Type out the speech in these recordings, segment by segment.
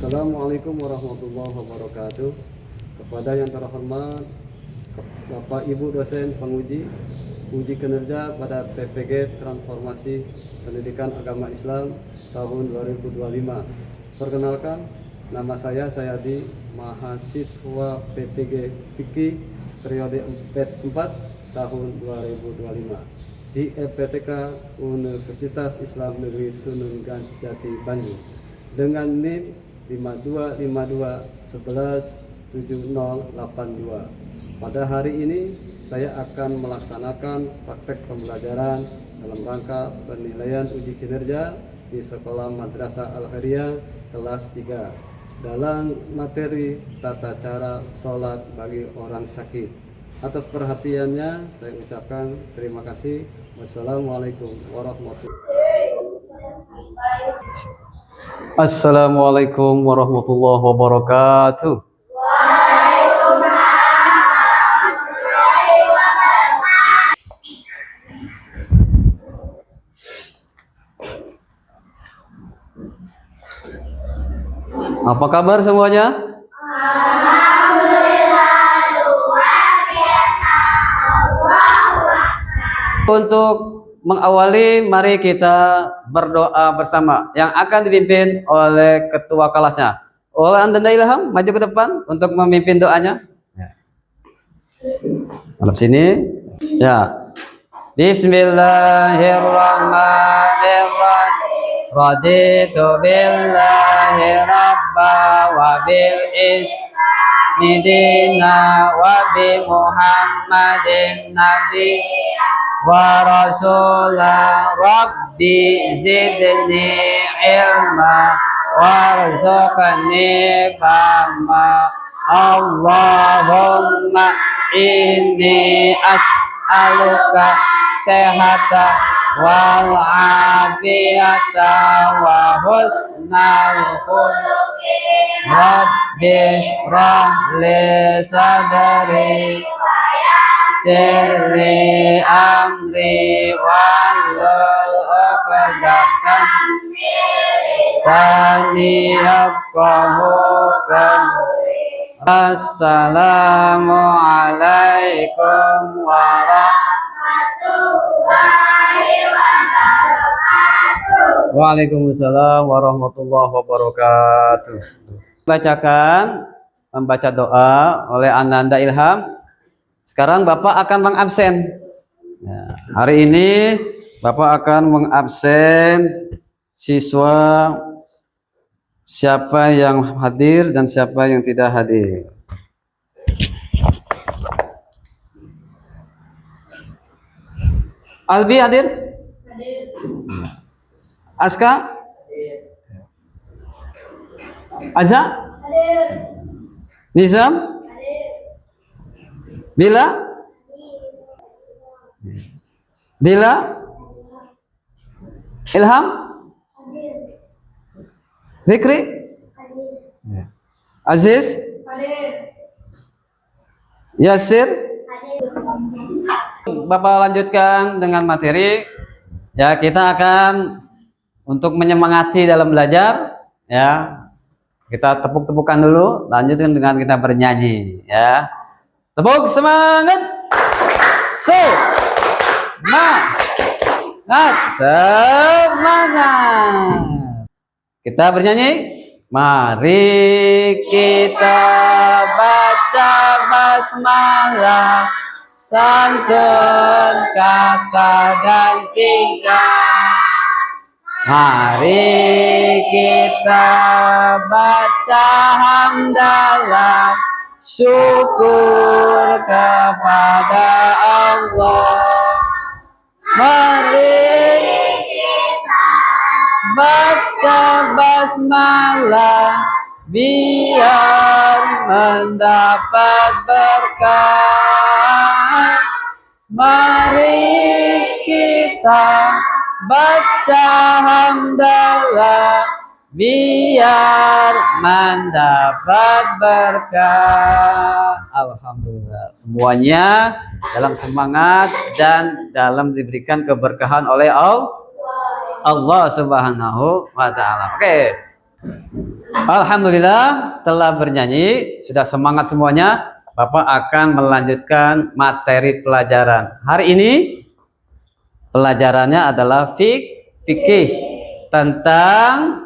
Assalamualaikum warahmatullahi wabarakatuh. Kepada yang terhormat Bapak Ibu dosen penguji uji kinerja pada PPG Transformasi Pendidikan Agama Islam tahun 2025. Perkenalkan, nama saya Sayadi, mahasiswa PPG Fikih periode 4 tahun 2025 di EPTK Universitas Islam Negeri Sunan Jati Bandung dengan NIM 5252117082. Pada hari ini saya akan melaksanakan praktek pembelajaran dalam rangka penilaian uji kinerja di Sekolah Madrasah Al-Khairiyah kelas 3 dalam materi tata cara sholat bagi orang sakit. Atas perhatiannya saya ucapkan terima kasih. Wassalamualaikum warahmatullahi wabarakatuh. Assalamualaikum warahmatullahi wabarakatuh. Apa kabar semuanya? Untuk mengawali, mari kita berdoa bersama yang akan dipimpin oleh ketua kelasnya. Oleh Anda Ilham, maju ke depan untuk memimpin doanya. Malam sini. Ya. Bismillahirrahmanirrahim. Raditu billahi rabba wa bil ismi dina wa bi Muhammadin nabi wa rasulah rabbi zidni ilma warzuqni fahma. Allahumma inni as'aluka sehata wal afiyata wa husnal khuluqi. Rabbi shrah li sadri sirri amri wahlul 'uqdatam lisani yafqahu qawli. Assalamualaikum warahmatullahi wabarakatuh. Waalaikumsalam warahmatullahi wabarakatuh. Membaca doa oleh Ananda Ilham. Sekarang Bapak akan mengabsen. Ya, hari ini Bapak akan mengabsen siswa siapa yang hadir dan siapa yang tidak hadir. Albi hadir? Hadir. Aska? Hadir. Azza? Hadir. Nizam? Hadir. Bila? Bila? Ilham? Hadir. Zikri? Hadir. Aziz? Hadir. Yasir? Hadir. Bapak lanjutkan dengan materi. Ya, kita akan untuk menyemangati dalam belajar, ya. Kita tepuk-tepukan dulu, lanjutkan dengan kita bernyanyi, ya. Tepuk semangat. Semangat. Kita bernyanyi. Mari kita baca basmalah, santun kata dan tingkah. Mari kita baca hamdalah, syukur kepada Allah. Mari kita baca basmalah, biar mendapat berkah. Mari kita baca hamdalah, biar mendapat berkah. Alhamdulillah, semuanya dalam semangat dan dalam diberikan keberkahan oleh Allah Subhanahu wa ta'ala. Oke. Alhamdulillah, setelah bernyanyi, sudah semangat semuanya. Bapak akan melanjutkan materi pelajaran. Hari ini pelajarannya adalah fikih tentang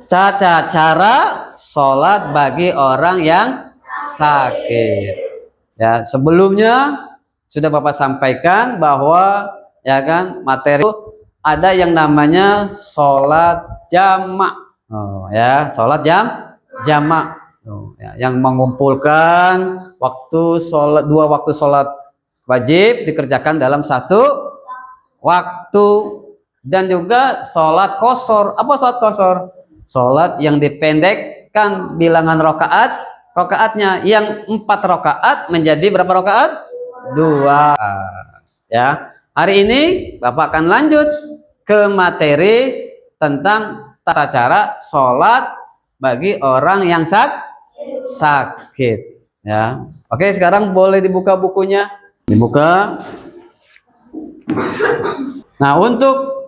tata cara sholat bagi orang yang sakit. Ya, sebelumnya sudah Bapak sampaikan bahwa ya kan materi ada yang namanya sholat jamak. Oh, ya, sholat jamak. Oh, ya, yang mengumpulkan dua waktu sholat wajib dikerjakan dalam satu waktu, dan juga sholat qashar. Apa sholat qashar? Sholat yang dipendekkan bilangan rokaatnya, yang 4 rokaat menjadi berapa rokaat? 2. Ya, hari ini Bapak akan lanjut ke materi tentang tata cara sholat bagi orang yang sakit. Ya, oke, sekarang boleh dibuka bukunya, dibuka. Nah, untuk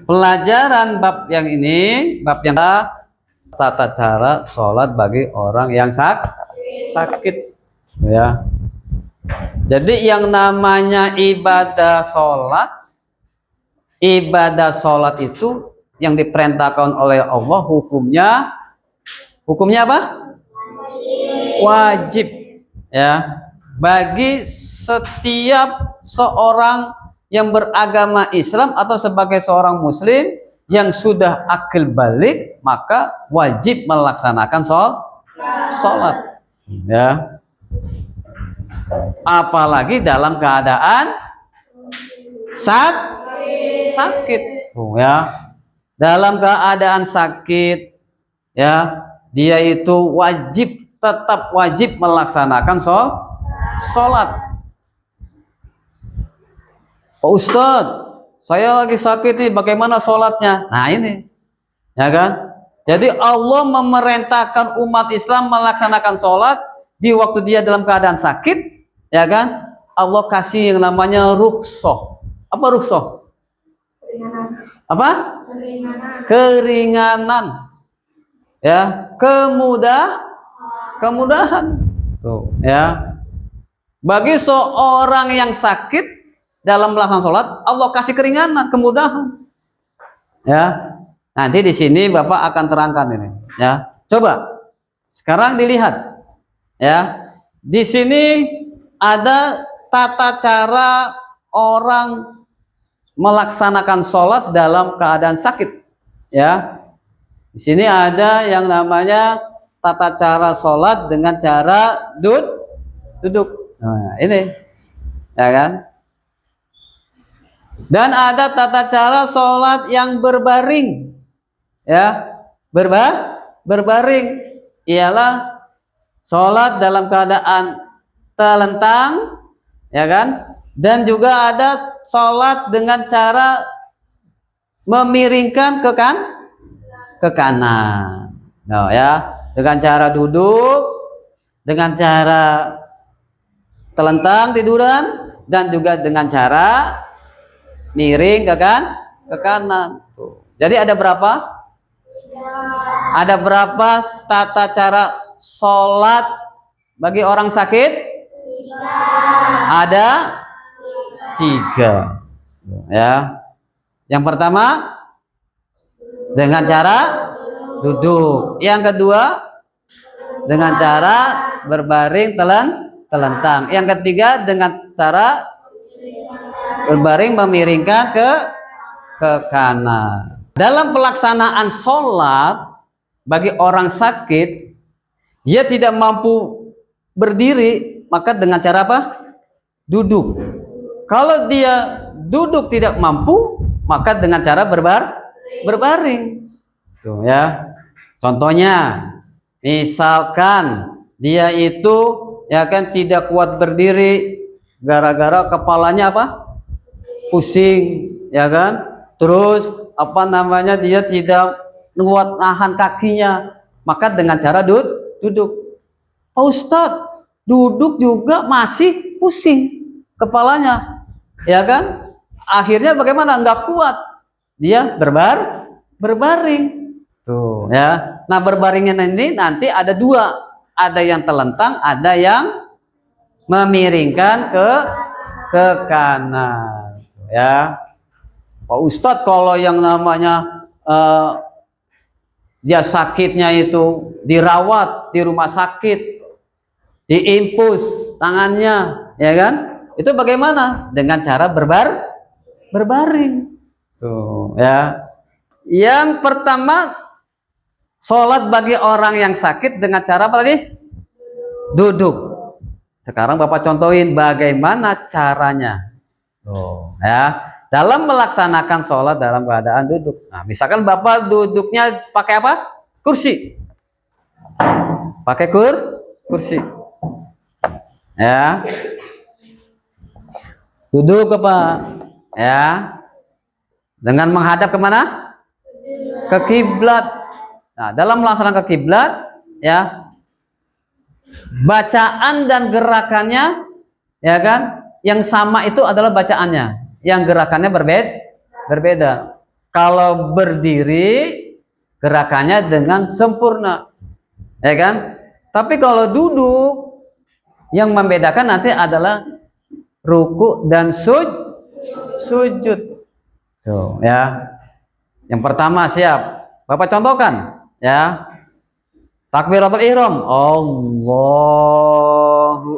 pelajaran bab yang ini, bab yang tata cara sholat bagi orang yang sakit. Ya, jadi yang namanya ibadah sholat itu yang diperintahkan oleh Allah, hukumnya apa? Wajib, ya, bagi setiap seorang yang beragama Islam atau sebagai seorang muslim yang sudah akil balik, maka wajib melaksanakan sholat, ya, apalagi dalam keadaan sakit. Oh, ya, dalam keadaan sakit, ya, dia itu tetap wajib melaksanakan sholat. Pak Ustadz, saya lagi sakit nih, bagaimana sholatnya? Nah, ini, ya kan? Jadi Allah memerintahkan umat Islam melaksanakan sholat di waktu dia dalam keadaan sakit, ya kan? Allah kasih yang namanya rukhsah. Apa rukhsah? Apa? Keringanan. Ya, kemudahan. Tuh, ya. Bagi seorang yang sakit dalam melaksanakan sholat, Allah kasih keringanan, kemudahan. Ya, nanti di sini Bapak akan terangkan ini. Ya, coba sekarang dilihat. Ya, di sini ada tata cara orang melaksanakan sholat dalam keadaan sakit. Ya, di sini ada yang namanya tata cara sholat dengan cara duduk. Nah, ini, ya kan? Dan ada tata cara sholat yang berbaring, ya, berbaring, ialah sholat dalam keadaan telentang, ya kan? Dan juga ada sholat dengan cara memiringkan ke kanan. Nah, ya, dengan cara duduk, dengan cara telentang tiduran, dan juga dengan cara miring ke kanan. Tuh. Jadi ada berapa? Ada berapa tata cara sholat bagi orang sakit? Ada 3. Ya. Yang pertama dengan cara duduk. Yang kedua dengan cara berbaring telentang. Yang ketiga dengan cara berbaring memiringkan ke kanan. Dalam pelaksanaan sholat bagi orang sakit, dia tidak mampu berdiri, maka dengan cara apa? Duduk. Kalau dia duduk tidak mampu, maka dengan cara berbaring. Tuh, ya. Contohnya, misalkan dia itu, ya kan, tidak kuat berdiri gara-gara kepalanya apa? Pusing, ya kan? Terus apa namanya, dia tidak kuat nahan kakinya, maka dengan cara duduk. Pak Ustadz, duduk juga masih pusing kepalanya, ya kan? Akhirnya bagaimana? Nggak kuat, dia berbaring. Tuh ya. Nah, berbaringnya ini nanti ada dua, ada yang telentang, ada yang memiringkan ke kanan. Ya, Pak Ustadz, kalau yang namanya dia sakitnya itu dirawat di rumah sakit, diinfus tangannya, ya kan? Itu bagaimana? Dengan cara berbaring. Tuh ya. Yang pertama, sholat bagi orang yang sakit dengan cara apa tadi? Duduk. Sekarang Bapak contohin bagaimana caranya. Tuh, ya. Dalam melaksanakan sholat dalam keadaan duduk. Nah, misalkan Bapak duduknya pakai apa? Kursi. Pakai kursi. Ya. Duduk apa? Ya. Dengan menghadap kemana? Ke kiblat. Nah, dalam melaksanakan ke kiblat, ya, bacaan dan gerakannya, ya kan, yang sama itu adalah bacaannya, yang gerakannya berbeda. Kalau berdiri, gerakannya dengan sempurna, ya kan. Tapi kalau duduk, yang membedakan nanti adalah ruku dan sujud. Tuh, ya. Yang pertama siap. Bapak contohkan, ya. Takbiratul ihram, Allahu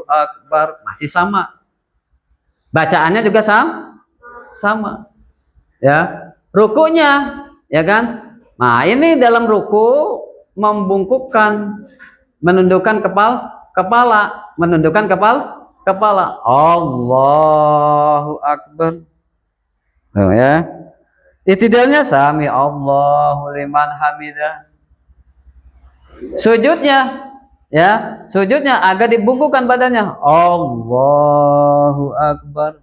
Akbar, masih sama. Bacaannya juga sama. Ya. Rukunya, ya kan? Nah, ini dalam ruku membungkukkan, menundukkan kepala, menundukkan kepala. Allahu Akbar. Tuh, ya. Itidalnya sami Allahu liman hamidah. Sujudnya, ya, sujudnya agak dibungkukkan badannya. Allahu Akbar.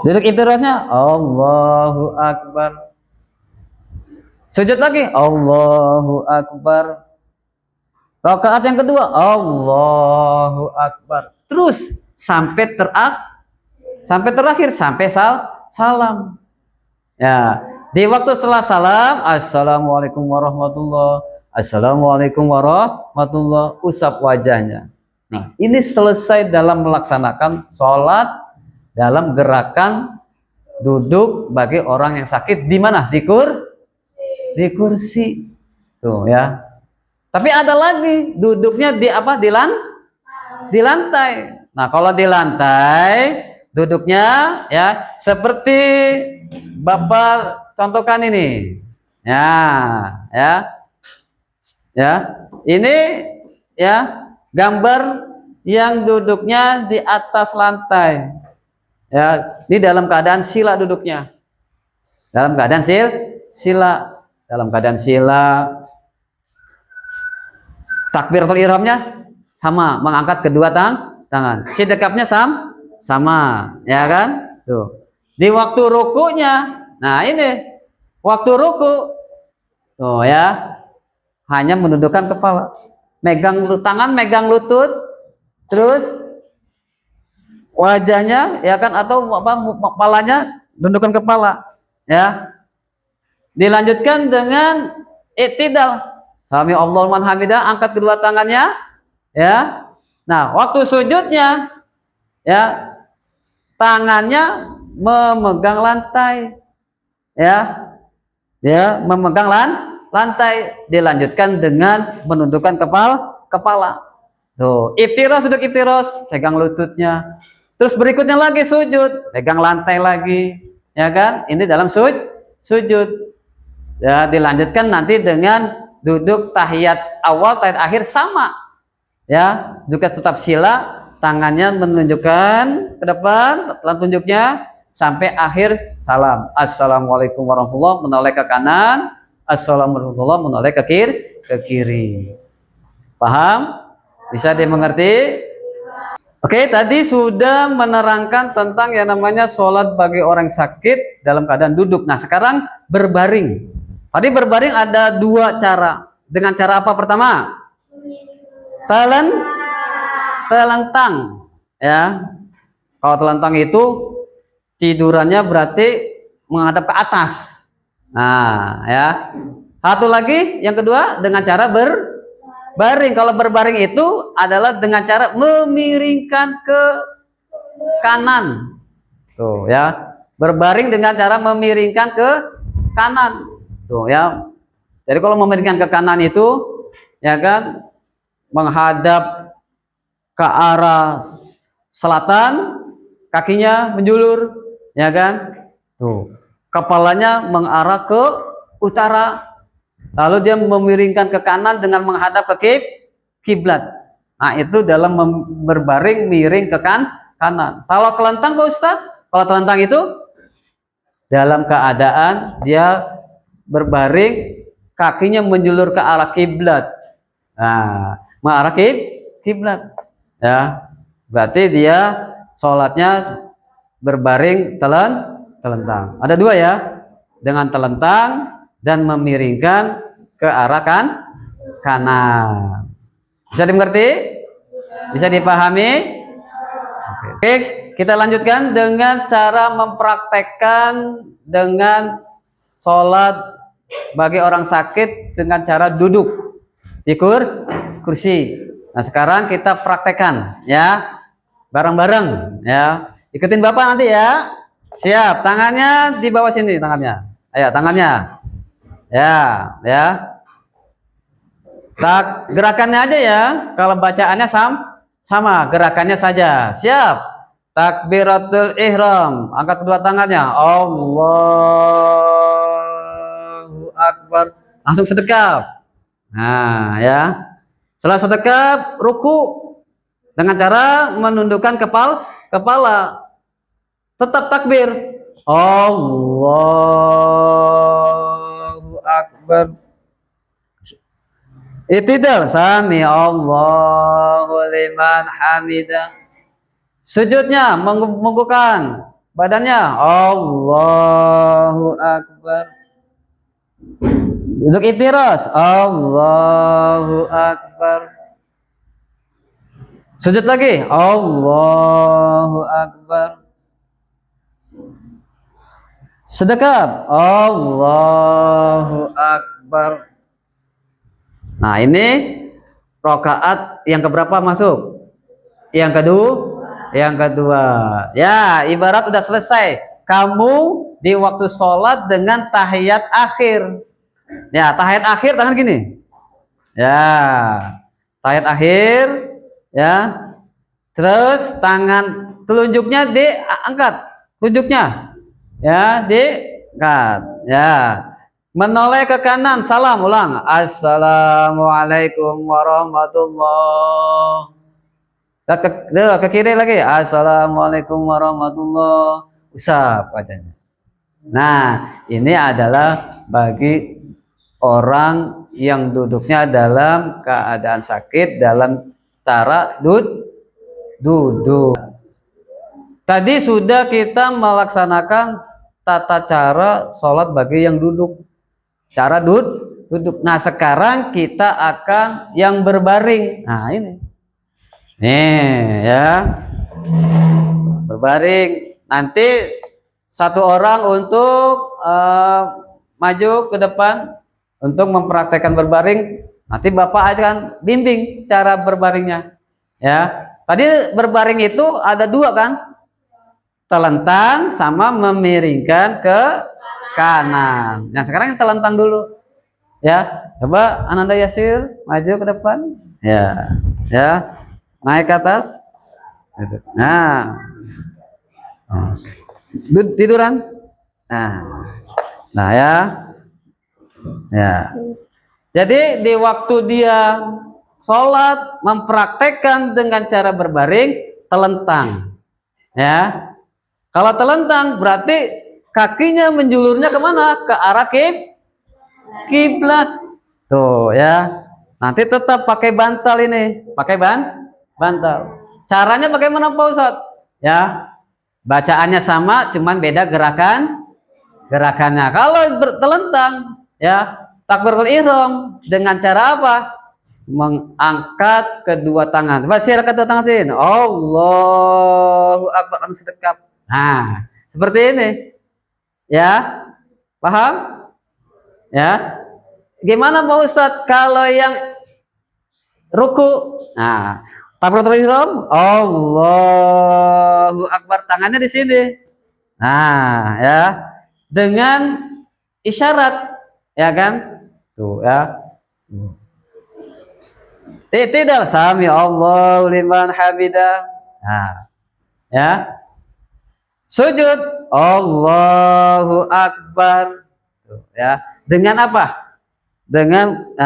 Duduk itirasnya Allahu Akbar. Sujud lagi Allahu Akbar. Rakaat yang kedua Allahu Akbar. Terus sampai terakhir sampai salam. Ya, di waktu setelah salam, assalamualaikum warahmatullah, assalamualaikum warahmatullah, usap wajahnya. Nah, ini selesai dalam melaksanakan sholat dalam gerakan duduk bagi orang yang sakit di mana? Di kursi. Tuh ya. Tapi ada lagi duduknya di apa? Di lantai. Nah, kalau di lantai duduknya ya seperti Bapak contohkan ini. Ya. Ini ya gambar yang duduknya di atas lantai. Ya, ini dalam keadaan sila duduknya. Dalam keadaan sila. Takbiratul ihramnya sama, mengangkat kedua tangan. Sidekapnya sama, ya kan? Tuh. Di waktu rukunya, nah ini waktu ruku, tuh ya, hanya menundukkan kepala, tangan megang lutut, terus wajahnya, ya kan, atau apa, kepalanya tundukkan kepala, ya. Dilanjutkan dengan i'tidal, sami Allahu liman hamidah, angkat kedua tangannya, ya. Nah, waktu sujudnya, ya, tangannya memegang lantai, ya, memegang lantai. Dilanjutkan dengan menundukkan kepala. Tuh, iftiros, duduk iftiros, pegang lututnya. Terus berikutnya lagi sujud, pegang lantai lagi, ya kan? Ini dalam sujud. Ya, dilanjutkan nanti dengan duduk tahiyat awal, tahiyat akhir sama. Ya, juga tetap sila, tangannya menunjukkan ke depan, pelan tunjuknya sampai akhir salam. Assalamualaikum warahmatullahi wabarakatuh, menoleh ke kanan. Assalamualaikum warahmatullahi wabarakatuh, menoleh ke kiri. Paham? Bisa dimengerti? Oke, tadi sudah menerangkan tentang yang namanya sholat bagi orang sakit dalam keadaan duduk. Nah, sekarang berbaring. Tadi berbaring ada dua cara. Dengan cara apa pertama? Telentang. Ya. Kalau telentang itu tidurannya berarti menghadap ke atas. Nah, ya. Satu lagi, yang kedua dengan cara berbaring. Kalau berbaring itu adalah dengan cara memiringkan ke kanan. Tuh, ya. Berbaring dengan cara memiringkan ke kanan. Tuh, ya. Jadi kalau memiringkan ke kanan itu, ya kan, menghadap ke arah selatan, kakinya menjulur, ya kan? Tuh. Kepalanya mengarah ke utara. Lalu dia memiringkan ke kanan dengan menghadap ke kiblat. Nah, itu dalam berbaring miring ke kanan. Kalau kelentang Pak Ustadz, kalau telentang itu dalam keadaan dia berbaring, kakinya menjulur ke arah kiblat. Nah, mengarah kiblat. Ya, berarti dia sholatnya berbaring telentang. Ada dua ya, dengan telentang dan memiringkan ke arah kanan. Bisa dimengerti? Bisa dipahami? Oke, kita lanjutkan dengan cara mempraktekkan dengan sholat bagi orang sakit dengan cara duduk di kursi. Nah, sekarang kita praktekkan ya, bareng-bareng ya. Ikutin Bapak nanti ya. Siap, tangannya di bawah sini tangannya. Ayo, tangannya. Ya, ya. Tak, gerakannya aja ya. Kalau bacaannya sama, gerakannya saja. Siap. Takbiratul ihram. Angkat kedua tangannya. Allahu Akbar. Langsung sedekap. Nah, ya. Setelah sedekap, ruku dengan cara menundukkan kepala. Tetap takbir. Allahu Akbar. Itidal sami Allahu liman hamidah. Sujudnya mengukuhkan badannya. Allahu Akbar. Duduk itiras. Allahu Akbar. Sujud lagi. Allahu Akbar. Sedekap. Allahu Akbar. Nah, ini rakaat yang keberapa masuk? Yang kedua. Ya, ibarat udah selesai. Kamu di waktu sholat dengan tahiyat akhir. Ya, tahiyat akhir tangan gini. Ya, tahiyat akhir. Ya, terus tangan telunjuknya diangkat. Telunjuknya. Ya, diangkat. Ya. Menoleh ke kanan, salam, ulang. Assalamualaikum warahmatullahi. Ke kiri lagi. Assalamualaikum warahmatullahi. Usap wajahnya. Nah, ini adalah bagi orang yang duduknya dalam keadaan sakit dalam cara duduk. Tadi sudah kita melaksanakan tata cara sholat bagi yang duduk. Cara duduk. Nah, sekarang kita akan yang berbaring. Nah, ini. Nih, ya. Berbaring. Nanti satu orang untuk maju ke depan untuk mempraktekkan berbaring. Nanti Bapak akan bimbing cara berbaringnya. Ya. Tadi berbaring itu ada dua kan? Telentang sama memiringkan ke kanan. Nah, sekarang telentang dulu. Ya, coba Ananda Yasir maju ke depan. Ya. Ya. Naik ke atas. Nah. Tiduran. Nah, ya. Ya. Jadi di waktu dia sholat mempraktekkan dengan cara berbaring telentang. Ya. Kalau telentang berarti kakinya menjulurnya kemana? Ke arah kiblat. Tuh ya. Nanti tetap pakai bantal ini. Pakai bantal. Caranya bagaimana Pak Ustadz? Ya. Bacaannya sama, cuman beda gerakannya. Kalau telentang, ya, takbiratul ihram dengan cara apa? Mengangkat kedua tangan. Coba siar kedua tangan sini. Allahu Akbar, langsung sedekap. Nah, seperti ini. Ya. Paham? Ya. Gimana Pak Ustadz kalau yang ruku? Nah, takbiratul ihram, Allahu Akbar, tangannya di sini. Nah, ya. Dengan isyarat, ya kan? Tuh, ya. Tidak sami Allahu liman hamidah. Nah, ya. Sujud, Allahu Akbar. Tuh, ya. Dengan apa? Dengan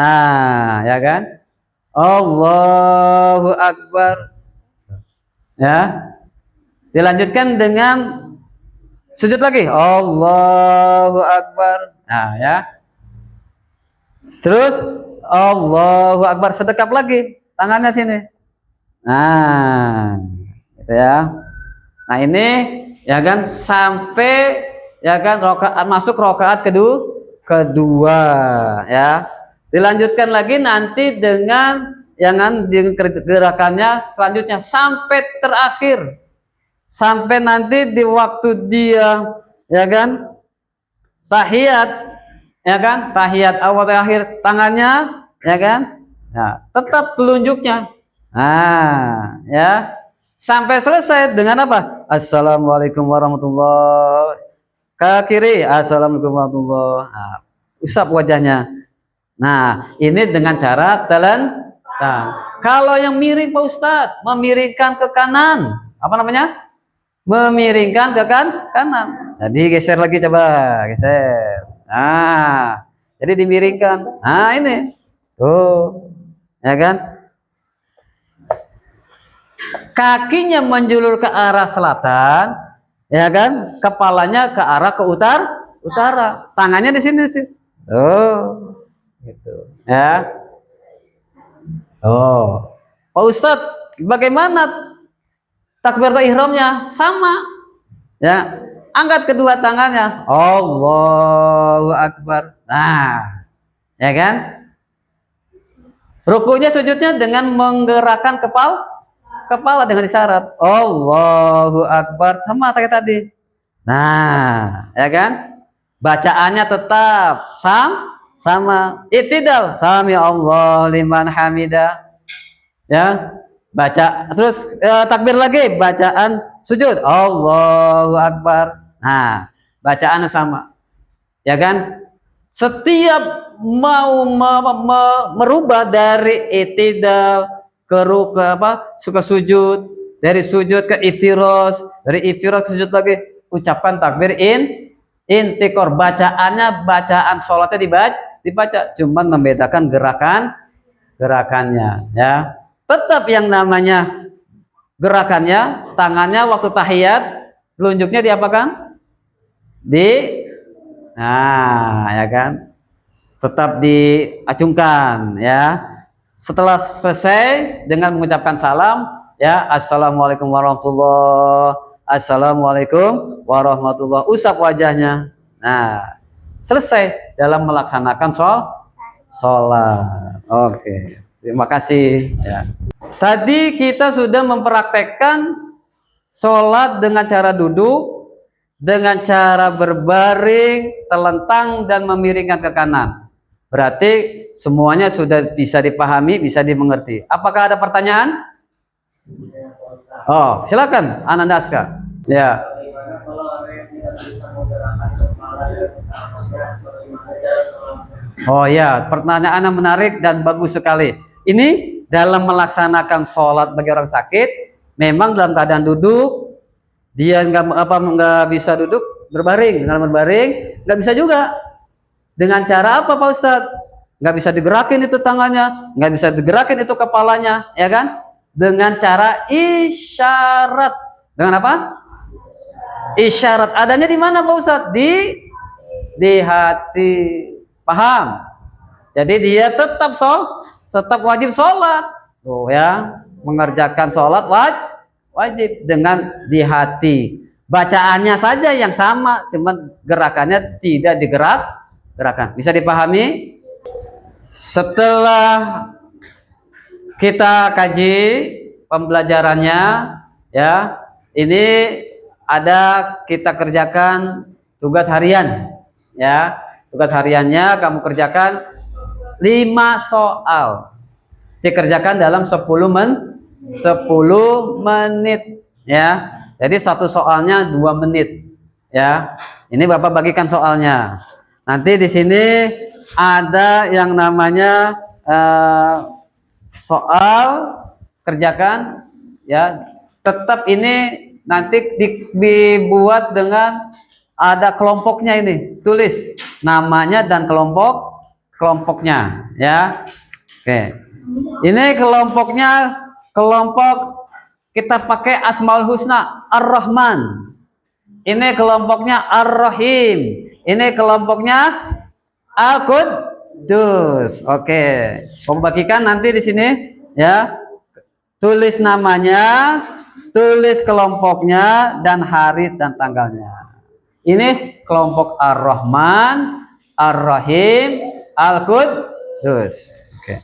ya kan? Allahu Akbar. Ya. Dilanjutkan dengan sujud lagi. Allahu Akbar. Nah, ya. Terus Allahu Akbar, sedekap lagi tangannya sini. Nah, gitu ya. Nah, ini ya kan sampai ya kan rokaat masuk rokaat kedua ya. Dilanjutkan lagi nanti dengan jangan gerakannya selanjutnya sampai terakhir. Sampai nanti di waktu dia ya kan tahiyat ya kan, tahiyat awal terakhir tangannya ya kan, nah, tetap telunjuknya, nah ya sampai selesai dengan apa? Assalamualaikum warahmatullahi, ke kiri assalamualaikum warahmatullahi, nah, usap wajahnya. Nah, ini dengan cara telentang. Kalau yang miring Pak Ustadz, memiringkan ke kanan, apa namanya? Memiringkan ke kanan. Jadi geser lagi, coba geser. Nah, jadi dimiringkan. Nah, ini. Tuh. Ya kan? Kakinya menjulur ke arah selatan, ya kan? Kepalanya ke arah ke utara. Tangannya di sini sih. Oh. Gitu. Ya. Oh. Pak Ustadz, bagaimana takbiratul ihramnya? Sama. Ya. Angkat kedua tangannya, Allahu Akbar. Nah, ya kan? Rukunya, sujudnya dengan menggerakkan kepala dengan isyarat Allahu Akbar, sama kayak tadi. Nah, ya kan? Bacaannya tetap sama. I'tidal, sami Allah liman hamidah. Ya, baca terus takbir lagi, bacaan sujud Allahu Akbar. Nah, bacaannya sama, ya kan? Setiap mau merubah dari i'tidal ke suka sujud, dari sujud ke iftiros, dari iftiros ke sujud lagi, ucapkan takbir intikor. Bacaannya bacaan sholatnya dibaca, cuman membedakan gerakannya, ya. Tetap yang namanya gerakannya, tangannya waktu tahiyat, telunjuknya diapakan? Nah, ya kan? Tetap diacungkan, ya. Setelah selesai dengan mengucapkan salam, ya, assalamualaikum warahmatullahi, assalamualaikum warahmatullahi, usap wajahnya. Nah, selesai dalam melaksanakan sholat. Oke, terima kasih. Ya. Tadi kita sudah mempraktekkan sholat dengan cara duduk, dengan cara berbaring, telentang, dan memiringkan ke kanan. Berarti semuanya sudah bisa dipahami, bisa dimengerti. Apakah ada pertanyaan? Oh, silakan, Ananda Aska. Ya. Oh ya, pertanyaan yang menarik dan bagus sekali. Ini dalam melaksanakan sholat bagi orang sakit, memang dalam keadaan duduk, dia nggak bisa duduk berbaring, dengan berbaring nggak bisa juga. Dengan cara apa Pak Ustadz? Nggak bisa digerakin itu tangannya, nggak bisa digerakin itu kepalanya, ya kan? Dengan cara isyarat. Dengan apa? Isyarat. Adanya di mana Pak Ustadz? Di hati. Paham? Jadi dia tetap wajib sholat. Tuh ya, mengerjakan sholat wajib dengan di hati. Bacaannya saja yang sama, cuman gerakannya tidak gerakan. Bisa dipahami? Setelah kita kaji pembelajarannya, ya, ini ada kita kerjakan tugas harian, ya. tugas hariannya kamu kerjakan 5 soal. Dikerjakan dalam 10 menit ya. Jadi satu soalnya 2 menit ya. Ini Bapak bagikan soalnya. Nanti di sini ada yang namanya soal kerjakan ya. Tetap ini nanti dibuat dengan ada kelompoknya ini. Tulis namanya dan kelompoknya ya. Oke. Ini kelompoknya kelompok kita pakai Asmaul Husna Ar-Rahman. Ini kelompoknya Ar-Rahim. Ini kelompoknya Al-Quddus. Oke. Kamu bagikan nanti di sini ya. Tulis namanya, tulis kelompoknya dan hari dan tanggalnya. Ini kelompok Ar-Rahman, Ar-Rahim, Al-Quddus. Oke.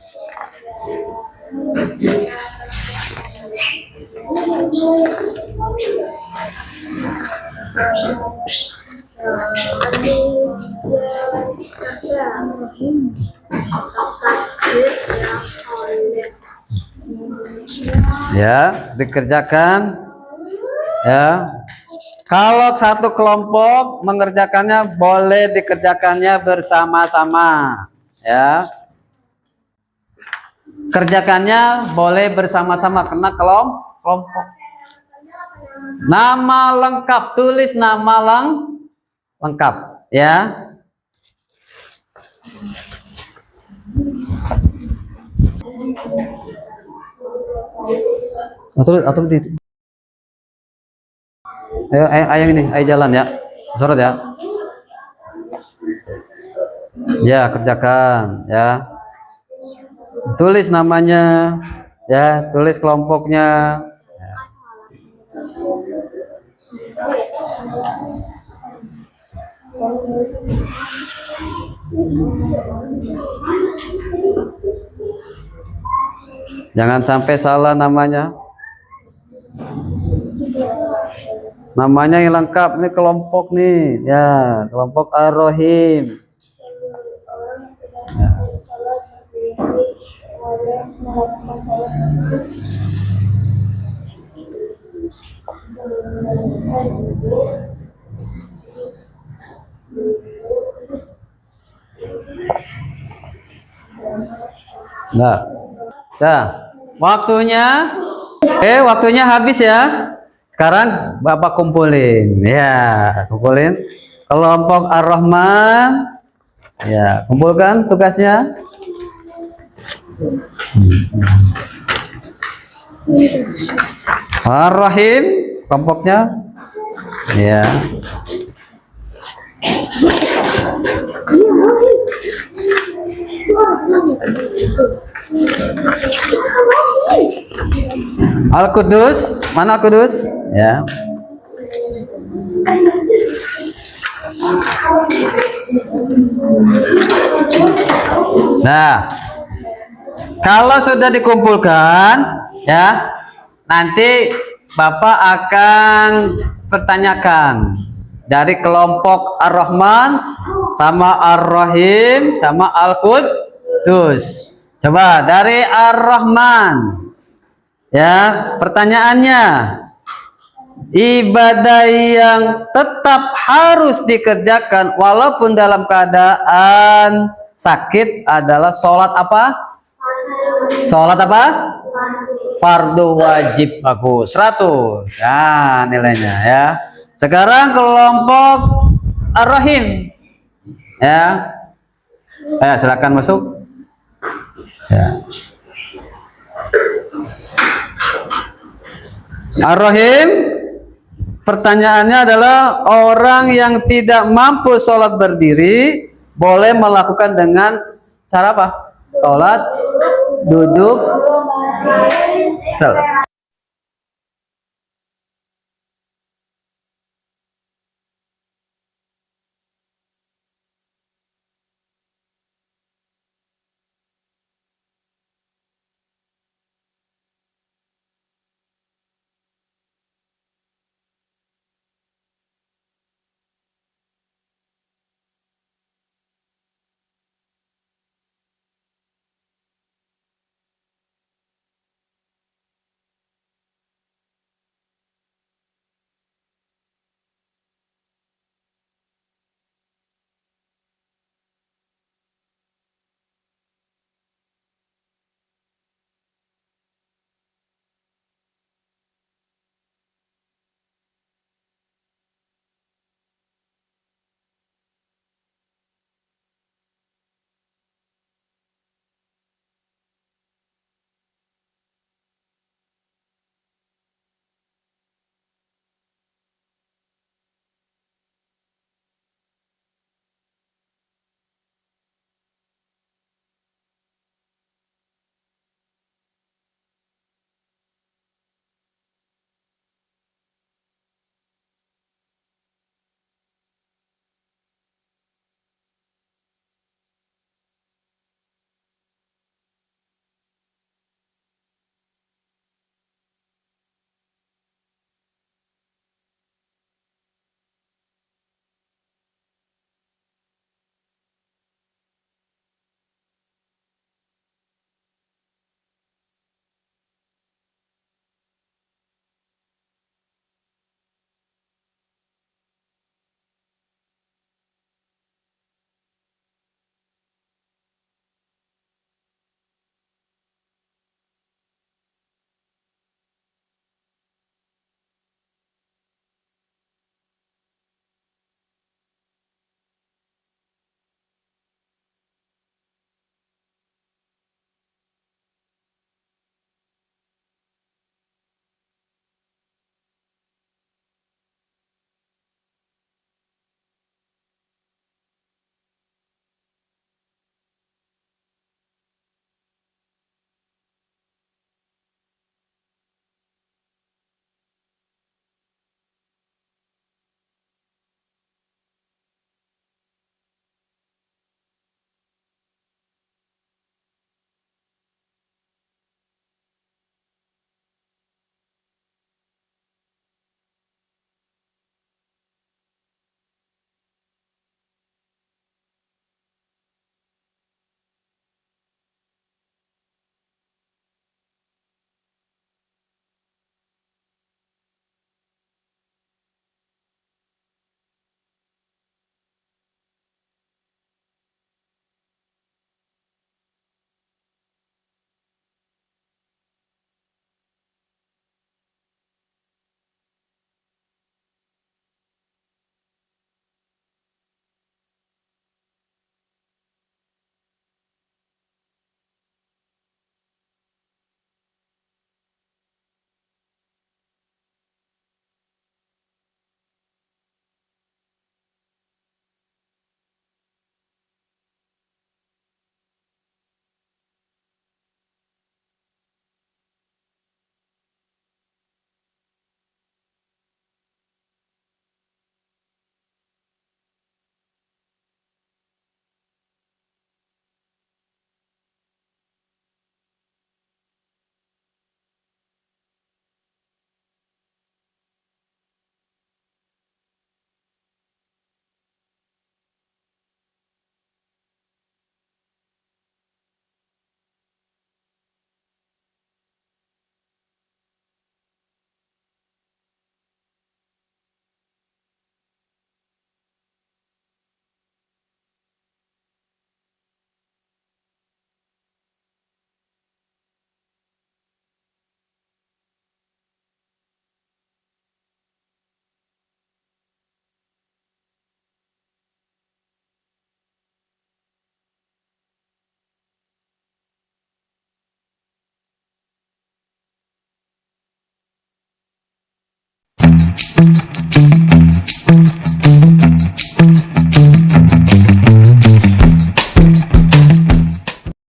Ya, dikerjakan ya. Kalau satu kelompok mengerjakannya boleh dikerjakannya bersama-sama ya. Kerjakannya boleh bersama-sama karena kelompok. Nama lengkap, tulis nama lengkap ya. Atau di ayo ini, ayo jalan ya. Sorot ya. Ya, kerjakan ya. Tulis namanya ya, tulis kelompoknya ya. Jangan sampai salah namanya. Namanya yang lengkap ini kelompok nih ya, kelompok Ar-Rahim ya. Nah, waktunya habis ya. Sekarang Bapak kumpulin ya, kumpulin kelompok Ar-Rahman ya, kumpulkan tugasnya. Ar-Rahim kelompoknya ya. Al-Quddus, mana Al-Quddus? Ya. Nah, kalau sudah dikumpulkan, ya, nanti Bapak akan pertanyakan dari kelompok Ar-Rahman sama Ar-Rahim sama Al-Quddus. Coba dari Ar-Rahman. Ya, pertanyaannya, ibadah yang tetap harus dikerjakan walaupun dalam keadaan sakit adalah sholat apa? Sholat apa? Fardu wajib. Bagus, 100. Nah, nilainya ya. Sekarang kelompok Ar-Rahim. Ya. Silakan masuk. Ya. Ar-Rahim, pertanyaannya adalah orang yang tidak mampu sholat berdiri boleh melakukan dengan cara apa? Sholat duduk